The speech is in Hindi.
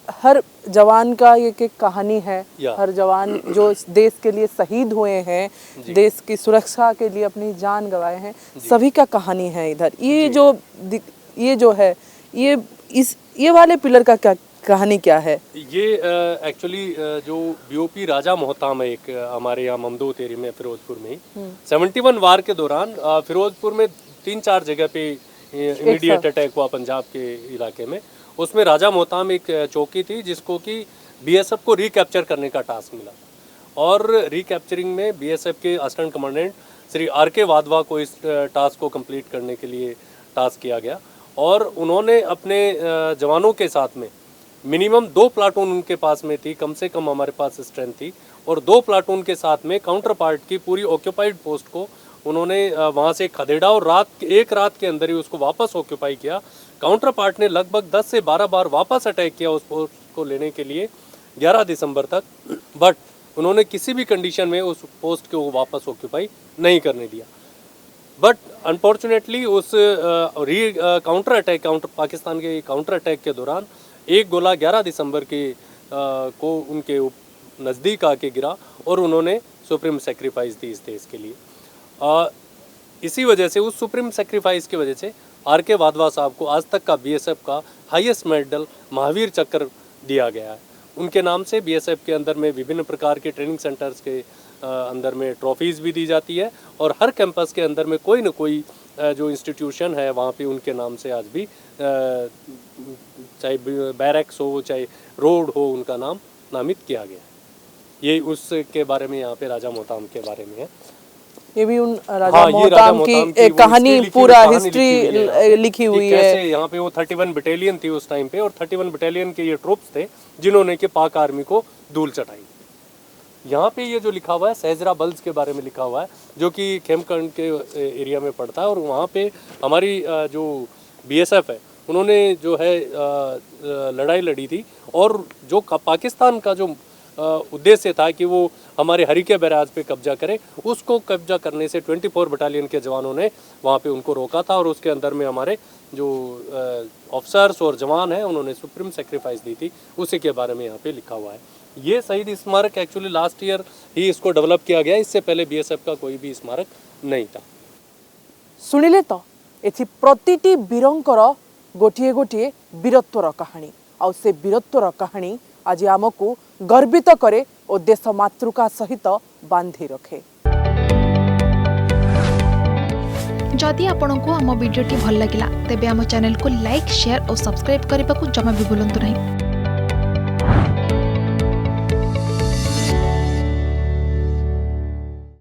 हर जवान का एक एक कहानी है। या। हर जवान जो इस देश के लिए शहीद हुए हैं, देश की सुरक्षा के लिए अपनी जान गंवाए हैं, सभी का कहानी है इधर। ये जो है ये वाले पिलर का क्या कहानी क्या है? ये एक्चुअली जो बीओपी राजा मोहताम है एक हमारे यहाँ ममदूत एरिया में फिरोजपुर में ही 71 वार के दौरान फिरोजपुर में 3-4 जगह पे इमीडिएट अटैक हुआ पंजाब के इलाके में। उसमें राजा मोहताम एक चौकी थी जिसको कि बीएसएफ को रिकैप्चर करने का टास्क मिला और रिकैप्चरिंग में बीएसएफ के assistant commandant Shri R K. Wadhwa को इस टास्क को कंप्लीट करने के लिए टास्क किया गया और उन्होंने अपने जवानों के साथ में मिनिमम 2 प्लाटून उनके पास में थी, कम से कम हमारे पास स्ट्रेंथ थी और 2 प्लाटून के साथ में काउंटर पार्ट की पूरी ऑक्यूपाइड पोस्ट को उन्होंने वहाँ से खदेड़ा और एक रात के अंदर ही उसको वापस ऑक्यूपाई किया। काउंटर पार्ट ने लगभग 10 से 12 बार वापस अटैक किया उस पोस्ट को लेने के लिए 11 दिसंबर तक, बट उन्होंने किसी भी कंडीशन में उस पोस्ट को वापस ऑक्यूपाई नहीं करने दिया। बट अनफॉर्चुनेटली उस पाकिस्तान के काउंटर अटैक के दौरान एक गोला 11 दिसंबर को उनके नज़दीक आके गिरा और उन्होंने सुप्रीम सेक्रीफाइस दी इस देश के लिए। इसी वजह से उस सुप्रीम सेक्रीफाइस की वजह से आर.के. वाधवा साहब को आज तक का बीएसएफ का हाईएस्ट मेडल महावीर चक्र दिया गया है। उनके नाम से बीएसएफ के अंदर में विभिन्न प्रकार के ट्रेनिंग सेंटर्स के अंदर में ट्रॉफीज़ भी दी जाती है और हर कैंपस के अंदर में कोई न कोई जो इंस्टीट्यूशन है वहाँ पे उनके नाम से आज भी चाहे बैरक्स हो चाहे रोड हो उनका नाम नामित किया गया है। ये उसके बारे में यहाँ पे राजा मोहताम के बारे में है। ये भी उन राजा मोहताम की एक कहानी पूरा हिस्ट्री लिखी हुई है। कैसे यहाँ पे वो 31 बटालियन थी उस टाइम पे और 31 बटालियन के ये ट्रूप्स थे जिन्होंने कि पाक आर्मी को धूल चटाई। यहाँ पे ये जो लिखा हुआ है सहजरा बल्स के बारे में लिखा हुआ है जो कि खेमकंड के एरिया में पड़ता है और वहाँ पे हमारी जो बीएसएफ है उन्होंने जो है लड़ाई लड़ी थी और जो पाकिस्तान का जो उद्देश्य था कि वो हमारे हरिके बैराज पे कब्जा करे, उसको कब्जा करने से 24 बटालियन के जवानों ने वहाँ पे उनको रोका था और उसके अंदर में हमारे जो ऑफिसर्स और जवान हैं उन्होंने सुप्रीम सेक्रीफाइस दी थी, उसी के बारे में यहाँ पे लिखा हुआ है। ये शहीद स्मारक एक्चुअली लास्ट ईयर ही इसको डेवलप किया गया, इससे पहले बीएसएफ का कोई भी स्मारक नहीं था। सुनिले तो एथि प्रतिटी वीरंकर गोटिए गोटिए वीरत्वर कहानी आ से वीरत्वर कहानी आज आमको गर्वित करे और देश मातृका सहित बांधी रखे। जदि आपंक आम भिडी भल लगा तेब आम चैनल को लाइक शेयर और सब्सक्राइब करने को जमा भी भूलु नहीं।